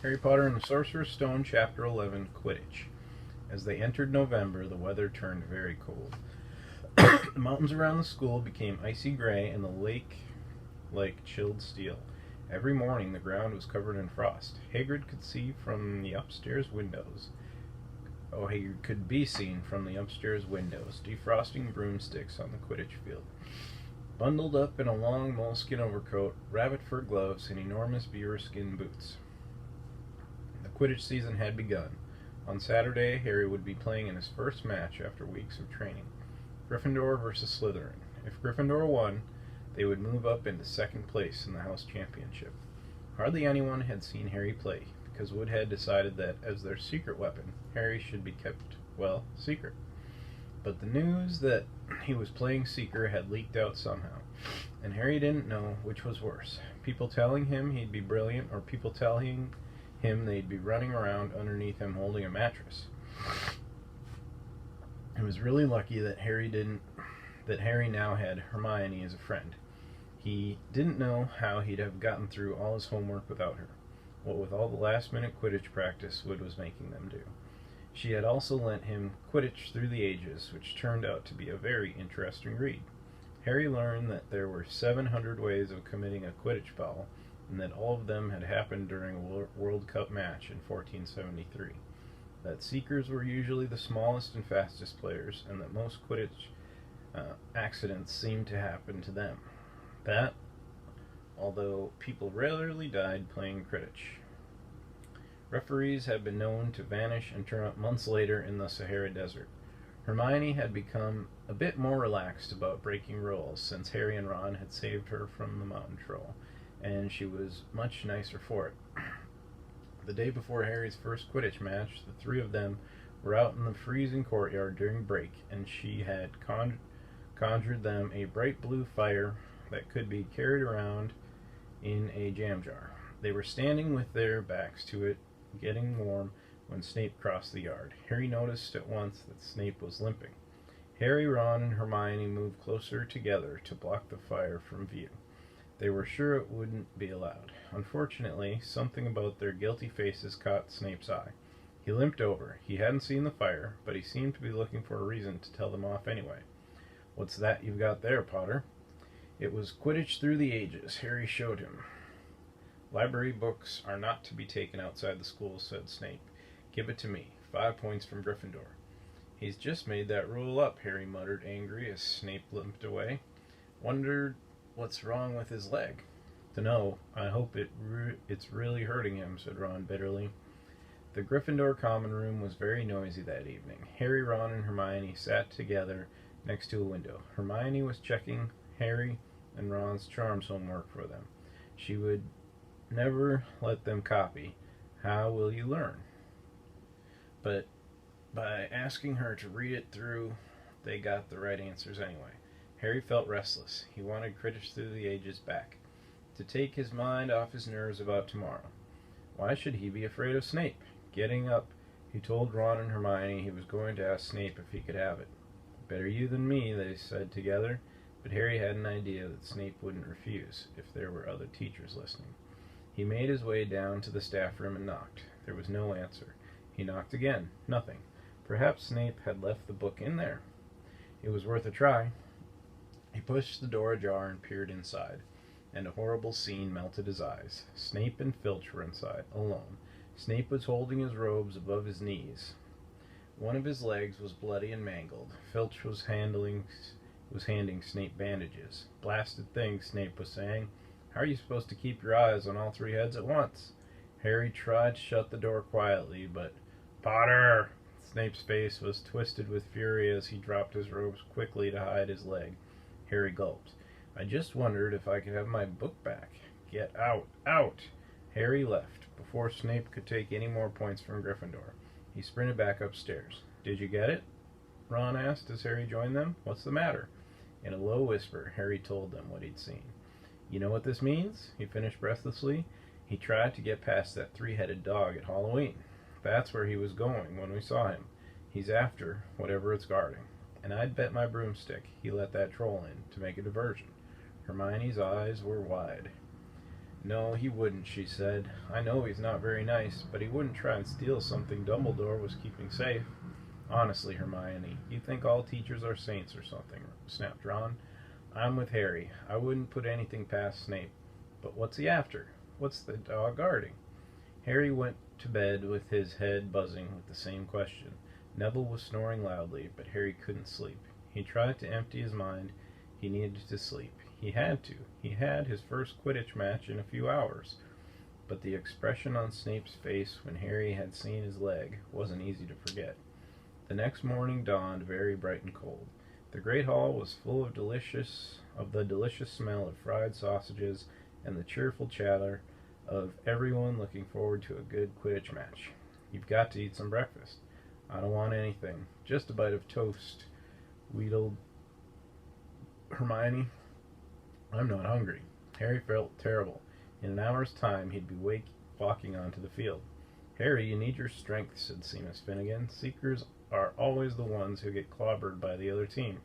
Harry Potter and the Sorcerer's Stone, Chapter 11, Quidditch. As they entered November, the weather turned very cold. The mountains around the school became icy gray and the lake like chilled steel. Every morning the ground was covered in frost. Hagrid could see from the upstairs windows. Hagrid could be seen from the upstairs windows, defrosting broomsticks on the Quidditch field. Bundled up in a long moleskin overcoat, rabbit fur gloves, and enormous beaver skin boots. The Quidditch season had begun. On Saturday, Harry would be playing in his first match after weeks of training. Gryffindor versus Slytherin. If Gryffindor won, they would move up into second place in the house championship. Hardly anyone had seen Harry play, because Wood had decided that, as their secret weapon, Harry should be kept, well, secret. But the news that he was playing Seeker had leaked out somehow, and Harry didn't know which was worse. People telling him he'd be brilliant, or people telling him they'd be running around underneath him holding a mattress. It was really lucky that Harry now had Hermione as a friend. He didn't know how he'd have gotten through all his homework without her, what with all the last-minute Quidditch practice Wood was making them do. She had also lent him Quidditch Through the Ages, which turned out to be a very interesting read. Harry learned that there were 700 ways of committing a Quidditch foul, and that all of them had happened during a World Cup match in 1473. That Seekers were usually the smallest and fastest players, and that most Quidditch accidents seemed to happen to them. That, although people rarely died playing Quidditch. Referees had been known to vanish and turn up months later in the Sahara Desert. Hermione had become a bit more relaxed about breaking rules since Harry and Ron had saved her from the mountain troll, and she was much nicer for it. The day before Harry's first Quidditch match, the three of them were out in the freezing courtyard during break, and she had conjured them a bright blue fire that could be carried around in a jam jar. They were standing with their backs to it, getting warm, when Snape crossed the yard. Harry noticed at once that Snape was limping. Harry, Ron, and Hermione moved closer together to block the fire from view. They were sure it wouldn't be allowed. Unfortunately, something about their guilty faces caught Snape's eye. He limped over. He hadn't seen the fire, but he seemed to be looking for a reason to tell them off anyway. "What's that you've got there, Potter?" It was Quidditch Through the Ages. Harry showed him. "Library books are not to be taken outside the school," said Snape. "Give it to me. 5 points from Gryffindor." "He's just made that rule up," Harry muttered, angry, as Snape limped away. "Wondered what's wrong with his leg." "Dunno. I hope it's really hurting him," said Ron bitterly. The Gryffindor common room was very noisy that evening. Harry, Ron, and Hermione sat together next to a window. Hermione was checking Harry and Ron's charms homework for them. She would never let them copy. How will you learn? But by asking her to read it through, they got the right answers anyway. Harry felt restless. He wanted Quidditch Through the Ages back, to take his mind off his nerves about tomorrow. Why should he be afraid of Snape? Getting up, he told Ron and Hermione he was going to ask Snape if he could have it. "Better you than me," they said together, but Harry had an idea that Snape wouldn't refuse if there were other teachers listening. He made his way down to the staff room and knocked. There was no answer. He knocked again. Nothing. Perhaps Snape had left the book in there. It was worth a try. He pushed the door ajar and peered inside, and a horrible scene melted his eyes. Snape and Filch were inside, alone. Snape was holding his robes above his knees. One of his legs was bloody and mangled. Filch was handing Snape bandages. "Blasted thing," Snape was saying. "How are you supposed to keep your eyes on all three heads at once?" Harry tried to shut the door quietly, but "Potter!" Snape's face was twisted with fury as he dropped his robes quickly to hide his leg. Harry gulped. "I just wondered if I could have my book back." "Get out! Out!" Harry left, before Snape could take any more points from Gryffindor. He sprinted back upstairs. "Did you get it?" Ron asked as Harry joined them. "What's the matter?" In a low whisper, Harry told them what he'd seen. "You know what this means?" he finished breathlessly. "He tried to get past that three-headed dog at Halloween. That's where he was going when we saw him. He's after whatever it's guarding. And I'd bet my broomstick he let that troll in to make a diversion." Hermione's eyes were wide. No, he wouldn't, she said. I know he's not very nice, but he wouldn't try and steal something Dumbledore was keeping safe. Honestly, Hermione, you think all teachers are saints or something, snapped Ron. I'm with Harry. I wouldn't put anything past Snape. But what's he after? What's the dog guarding? Harry went to bed with his head buzzing with the same question. Neville was snoring loudly, but Harry couldn't sleep. He tried to empty his mind. He needed to sleep. He had to. He had his first Quidditch match in a few hours. But the expression on Snape's face when Harry had seen his leg wasn't easy to forget. The next morning dawned very bright and cold. The great hall was full of the delicious smell of fried sausages and the cheerful chatter of everyone looking forward to a good Quidditch match. You've got to eat some breakfast. I don't want anything. Just a bite of toast, wheedled Hermione. I'm not hungry. Harry felt terrible. In an hour's time he'd be walking onto the field. Harry, you need your strength, said Seamus Finnegan. Seekers are always the ones who get clobbered by the other team.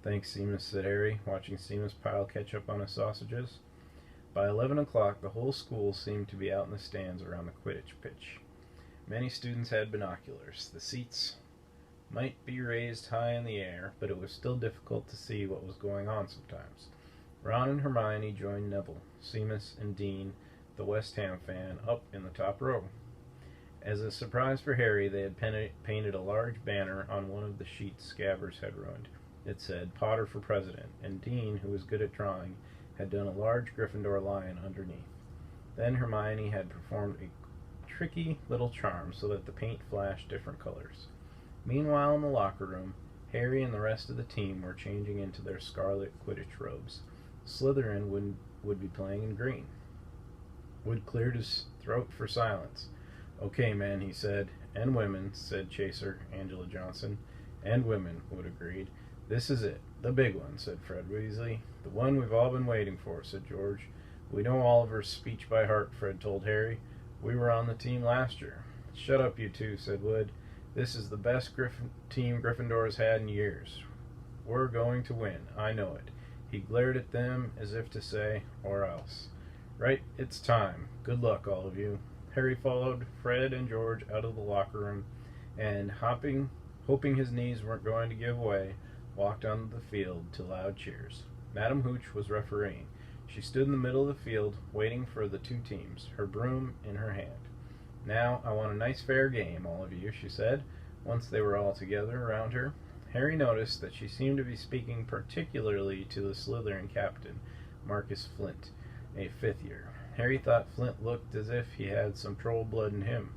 Thanks, Seamus, said Harry, watching Seamus pile ketchup on his sausages. By 11 o'clock, the whole school seemed to be out in the stands around the Quidditch pitch. Many students had binoculars. The seats might be raised high in the air, but it was still difficult to see what was going on sometimes. Ron and Hermione joined Neville, Seamus, and Dean, the West Ham fan, up in the top row. As a surprise for Harry, they had painted a large banner on one of the sheets Scabbers had ruined. It said, Potter for President, and Dean, who was good at drawing, had done a large Gryffindor lion underneath. Then Hermione had performed a tricky little charm so that the paint flashed different colors. Meanwhile, in the locker room, Harry and the rest of the team were changing into their scarlet Quidditch robes. Slytherin would be playing in green. Wood cleared his throat for silence. Okay, men, he said. And women, said Chaser Angela Johnson. And women, Wood agreed. This is it. The big one, said Fred Weasley. The one we've all been waiting for, said George. We know Oliver's speech by heart, Fred told Harry. We were on the team last year. Shut up, you two, said Wood. This is the best team Gryffindor's had in years. We're going to win. I know it. He glared at them as if to say, or else. Right, it's time. Good luck, all of you. Harry followed Fred and George out of the locker room and, hoping his knees weren't going to give way, walked onto the field to loud cheers. Madam Hooch was refereeing. She stood in the middle of the field, waiting for the two teams, her broom in her hand. Now, I want a nice fair game, all of you, she said, once they were all together around her. Harry noticed that she seemed to be speaking particularly to the Slytherin captain, Marcus Flint, a fifth year. Harry thought Flint looked as if he had some troll blood in him.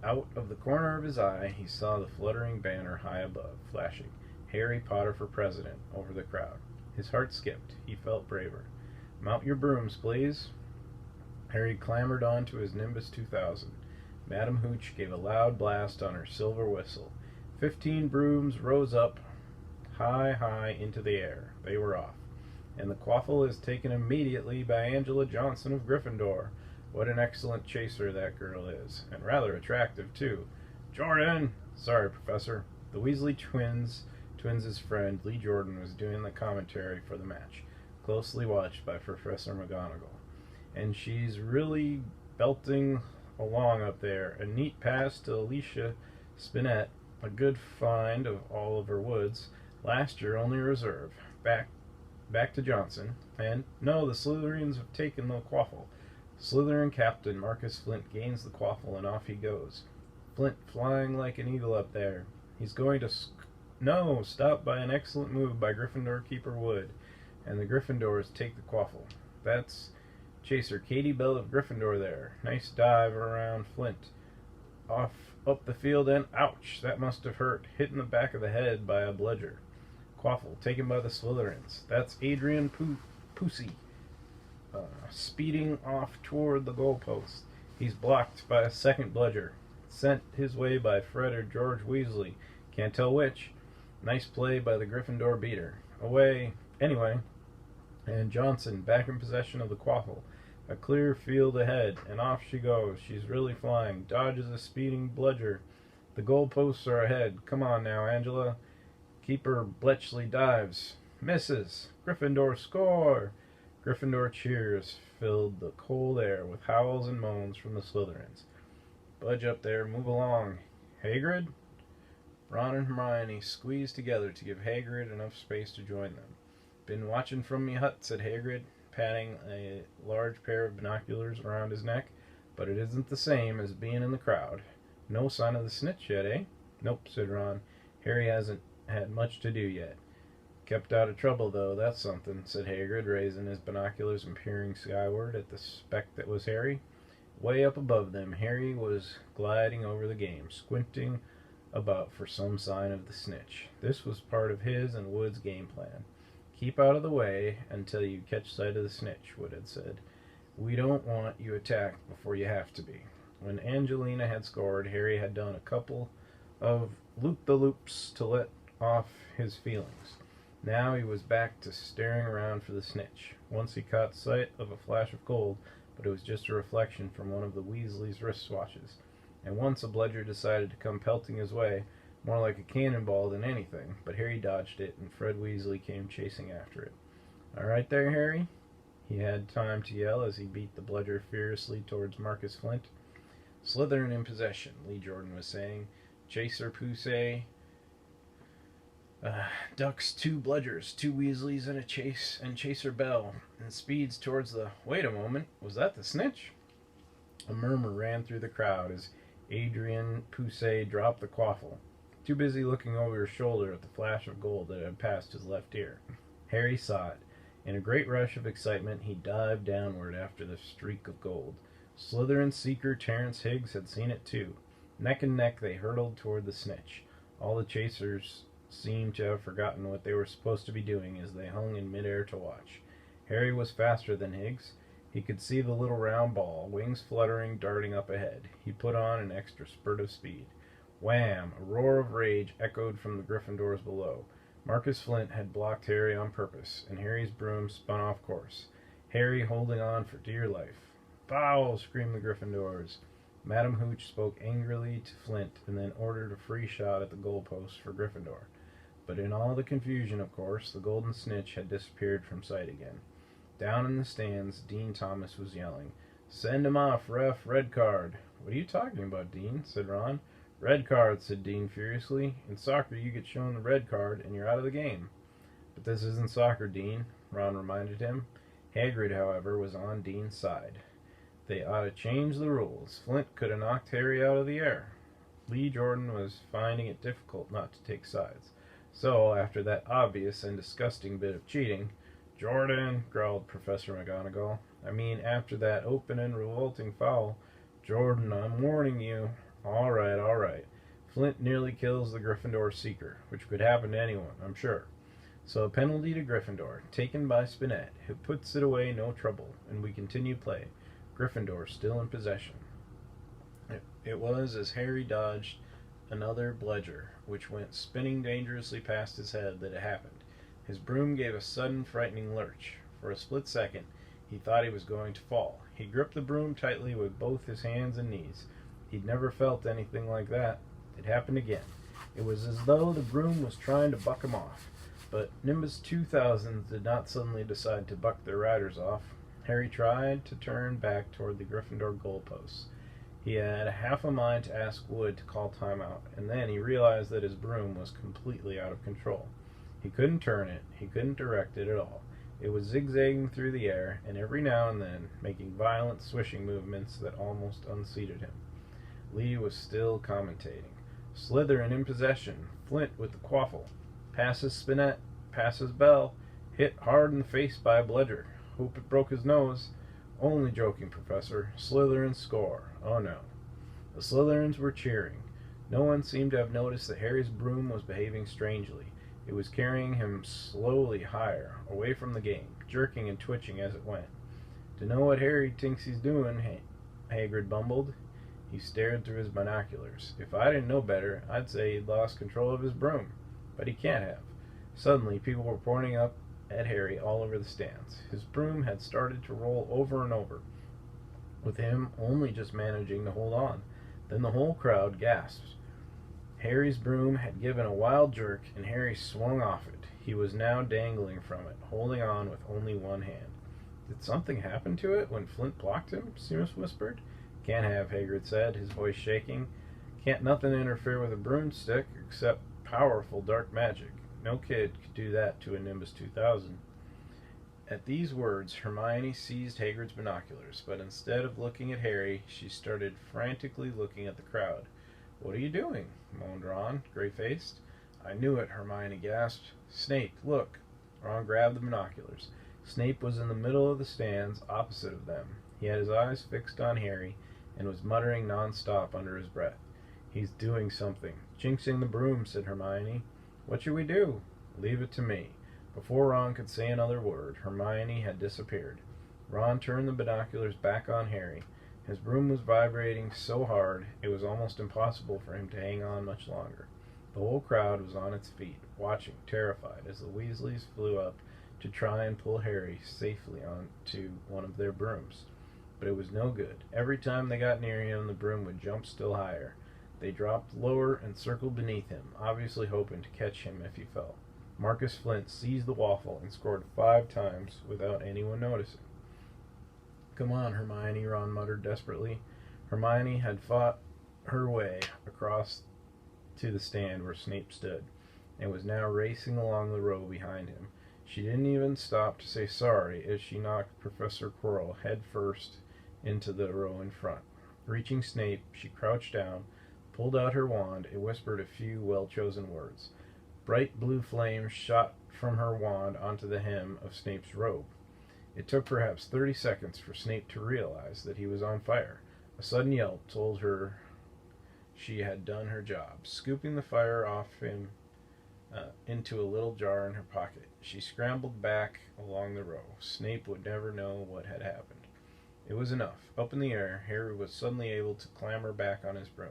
Out of the corner of his eye, he saw the fluttering banner high above, flashing, Harry Potter for President, over the crowd. His heart skipped. He felt braver. Mount your brooms, please. Harry clambered onto his Nimbus 2000. Madam Hooch gave a loud blast on her silver whistle. 15 brooms rose up, high into the air. They were off. And the quaffle is taken immediately by Angela Johnson of Gryffindor. What an excellent chaser that girl is, and rather attractive, too. Jordan! Sorry, Professor. The Weasley twins' friend, Lee Jordan, was doing the commentary for the match, closely watched by Professor McGonagall. And she's really belting along up there. A neat pass to Alicia Spinette, a good find of Oliver Woods, last year only a reserve. Back to Johnson, and no, the Slytherins have taken the quaffle. Slytherin captain Marcus Flint gains the quaffle, and off he goes. Flint flying like an eagle up there. He's going to no, stopped by an excellent move by Gryffindor keeper Wood, and the Gryffindors take the quaffle. That's Chaser Katie Bell of Gryffindor there. Nice dive around Flint. Off up the field, and ouch, that must have hurt. Hit in the back of the head by a bludger. Quaffle taken by the Slytherins. That's Adrian Pusey, speeding off toward the goalpost. He's blocked by a second bludger, sent his way by Fred or George Weasley. Can't tell which. Nice play by the Gryffindor beater. Away, anyway. And Johnson back in possession of the quaffle. A clear field ahead, and off she goes. She's really flying. Dodges a speeding bludger. The goalposts are ahead. Come on now, Angela. Keeper Bletchley dives. Misses. Gryffindor score. Gryffindor cheers. filled the cold air with howls and moans from the Slytherins. "Budge up there, move along. Hagrid?" Ron and Hermione squeezed together to give Hagrid enough space to join them. "Been watching from me hut," said Hagrid, patting a large pair of binoculars around his neck, "but it isn't the same as being in the crowd. No sign of the snitch yet, eh?" "Nope," said Ron. "Harry hasn't had much to do yet." "Kept out of trouble, though, that's something," said Hagrid, raising his binoculars and peering skyward at the speck that was Harry. Way up above them, Harry was gliding over the game, squinting about for some sign of the snitch. This was part of his and Wood's game plan. "Keep out of the way until you catch sight of the snitch," Wood had said. "We don't want you attacked before you have to be." When Angelina had scored, Harry had done a couple of loop-the-loops to let off his feelings. Now he was back to staring around for the snitch. Once he caught sight of a flash of gold, but it was just a reflection from one of the Weasleys' wristwatches. And once a bludger decided to come pelting his way, more like a cannonball than anything, but Harry dodged it, and Fred Weasley came chasing after it. "All right there, Harry?" he had time to yell as he beat the bludger furiously towards Marcus Flint. "Slytherin in possession," Lee Jordan was saying. "Chaser Pusey ducks 2 bludgers, 2 Weasleys, and Chaser Bell, and speeds towards the—" "Wait a moment, was that the snitch?" A murmur ran through the crowd as Adrian Pusey dropped the quaffle, too busy looking over his shoulder at the flash of gold that had passed his left ear. Harry saw it. In a great rush of excitement, he dived downward after the streak of gold. Slytherin seeker Terence Higgs had seen it too. Neck and neck they hurtled toward the snitch. All the chasers seemed to have forgotten what they were supposed to be doing as they hung in midair to watch. Harry was faster than Higgs. He could see the little round ball, wings fluttering, darting up ahead. He put on an extra spurt of speed. Wham! A roar of rage echoed from the Gryffindors below. Marcus Flint had blocked Harry on purpose, and Harry's broom spun off course, Harry holding on for dear life. "Foul!" screamed the Gryffindors. Madam Hooch spoke angrily to Flint and then ordered a free shot at the goalpost for Gryffindor. But in all the confusion, of course, the golden snitch had disappeared from sight again. Down in the stands, Dean Thomas was yelling, "Send him off, ref, red card." "What are you talking about, Dean?" said Ron. "Red card," said Dean furiously. "In soccer you get shown the red card and you're out of the game." "But this isn't soccer, Dean," Ron reminded him. Hagrid, however, was on Dean's side. They ought to change the rules. Flint could have knocked Harry out of the air. Lee Jordan was finding it difficult not to take sides. So, after that obvious and disgusting bit of cheating— "Jordan," growled Professor McGonagall. "I mean, after that open and revolting foul." "Jordan, I'm warning you." All right. Flint nearly kills the Gryffindor seeker, which could happen to anyone, I'm sure. So a penalty to Gryffindor, taken by Spinette, who puts it away no trouble, and we continue play. Gryffindor still in possession. It was as Harry dodged another bludger, which went spinning dangerously past his head, that it happened. His broom gave a sudden, frightening lurch. For a split second, he thought he was going to fall. He gripped the broom tightly with both his hands and knees. He'd never felt anything like that. It happened again. It was as though the broom was trying to buck him off. But Nimbus 2000s did not suddenly decide to buck their riders off. Harry tried to turn back toward the Gryffindor goalposts. He had half a mind to ask Wood to call timeout, and then he realized that his broom was completely out of control. He couldn't turn it, he couldn't direct it at all. It was zigzagging through the air, and every now and then making violent swishing movements that almost unseated him. Lee was still commentating. Slytherin in possession. Flint with the quaffle. Passes Spinette. Passes Bell. Hit hard in the face by a bludger. Hope it broke his nose. Only joking, Professor. Slytherin score. Oh no. The Slytherins were cheering. No one seemed to have noticed that Harry's broom was behaving strangely. It was carrying him slowly higher, away from the game, jerking and twitching as it went. "To know what Harry thinks he's doing," Hagrid bumbled. He stared through his binoculars. "If I didn't know better, I'd say he'd lost control of his broom. But he can't have." Suddenly, people were pointing up at Harry all over the stands. His broom had started to roll over and over, with him only just managing to hold on. Then the whole crowd gasped. Harry's broom had given a wild jerk, and Harry swung off it. He was now dangling from it, holding on with only one hand. Did something happen to it when Flint blocked him? Seamus whispered. Can't have, Hagrid said, his voice shaking. Can't nothing interfere with a broomstick except powerful dark magic. No kid could do that to a Nimbus 2000. At these words, Hermione seized Hagrid's binoculars, but instead of looking at Harry, she started frantically looking at the crowd. What are you doing? Moaned Ron, gray-faced. I knew it, Hermione gasped. Snape, look. Ron grabbed the binoculars. Snape was in the middle of the stands, opposite of them. He had his eyes fixed on Harry, and was muttering non-stop under his breath. He's doing something. Jinxing the broom, said Hermione. What should we do? Leave it to me. Before Ron could say another word, Hermione had disappeared. Ron turned the binoculars back on Harry. His broom was vibrating so hard it was almost impossible for him to hang on much longer. The whole crowd was on its feet, watching, terrified, as the Weasleys flew up to try and pull Harry safely onto one of their brooms. But it was no good. Every time they got near him, the broom would jump still higher. They dropped lower and circled beneath him, obviously hoping to catch him if he fell. Marcus Flint seized the waffle and scored 5 times without anyone noticing. Come on, Hermione, Ron muttered desperately. Hermione had fought her way across to the stand where Snape stood, and was now racing along the row behind him. She didn't even stop to say sorry as she knocked Professor Quirrell head first into the row in front. Reaching Snape, she crouched down, pulled out her wand, and whispered a few well-chosen words. Bright blue flames shot from her wand onto the hem of Snape's robe. It took perhaps 30 seconds for Snape to realize that he was on fire. A sudden yelp told her she had done her job. Scooping the fire off him into a little jar in her pocket, she scrambled back along the row. Snape would never know what had happened. It was enough. Up in the air, Harry was suddenly able to clamber back on his broom.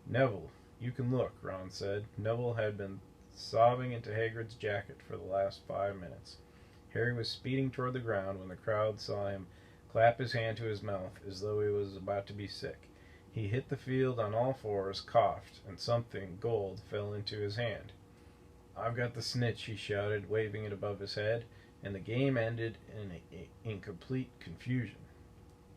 Neville, you can look, Ron said. Neville had been sobbing into Hagrid's jacket for the last 5 minutes. Harry was speeding toward the ground when the crowd saw him clap his hand to his mouth as though he was about to be sick. He hit the field on all fours, coughed, and something gold fell into his hand. I've got the snitch, he shouted, waving it above his head, and the game ended in complete confusion.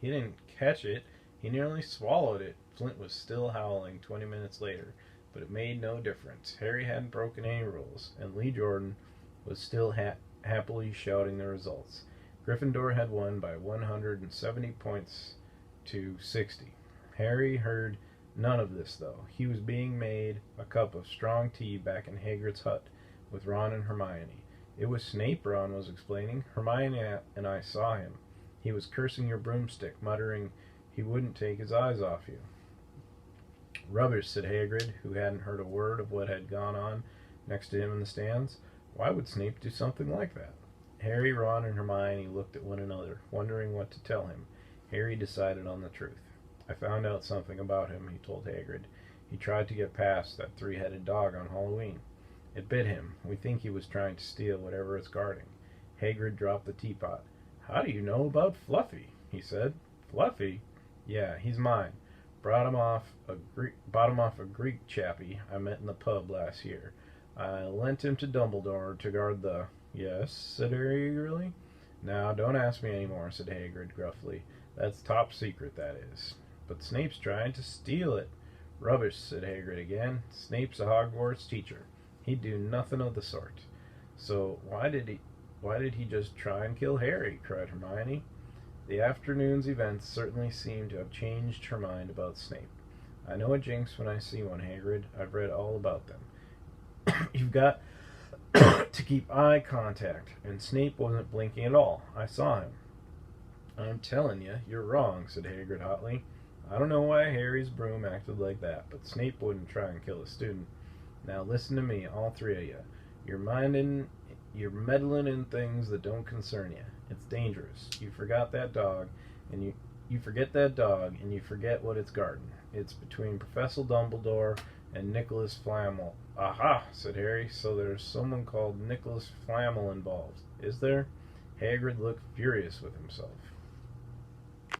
He didn't catch it. He nearly swallowed it. Flint was still howling 20 minutes later, but it made no difference. Harry hadn't broken any rules, and Lee Jordan was still happily shouting the results. Gryffindor had won by 170 points to 60. Harry heard none of this, though. He was being made a cup of strong tea back in Hagrid's hut with Ron and Hermione. It was Snape, Ron was explaining. Hermione and I saw him. He was cursing your broomstick, muttering he wouldn't take his eyes off you. Rubbish, said Hagrid, who hadn't heard a word of what had gone on next to him in the stands. Why would Snape do something like that? Harry, Ron, and Hermione looked at one another, wondering what to tell him. Harry decided on the truth. I found out something about him, he told Hagrid. He tried to get past that 3-headed dog on Halloween. It bit him. We think he was trying to steal whatever it's guarding. Hagrid dropped the teapot. How do you know about Fluffy? He said. Fluffy? Yeah, he's mine. Bought him off a Greek chappie I met in the pub last year. I lent him to Dumbledore to guard the... Yes, said Harry eagerly. Now, don't ask me any more, said Hagrid gruffly. That's top secret, that is. But Snape's trying to steal it. Rubbish, said Hagrid again. Snape's a Hogwarts teacher. He'd do nothing of the sort. So why did he just try and kill Harry? Cried Hermione. The afternoon's events certainly seemed to have changed her mind about Snape. I know a jinx when I see one, Hagrid. I've read all about them. You've got to keep eye contact, and Snape wasn't blinking at all. I saw him. I'm telling you, you're wrong, said Hagrid hotly. I don't know why Harry's broom acted like that, but Snape wouldn't try and kill a student. Now listen to me, all 3 of you. You're meddling in things that don't concern you. It's dangerous. You forget that dog, and you forget what it's guarding. It's between Professor Dumbledore and Nicholas Flamel. Aha, said Harry, so there's someone called Nicholas Flamel involved, is there? Hagrid looked furious with himself.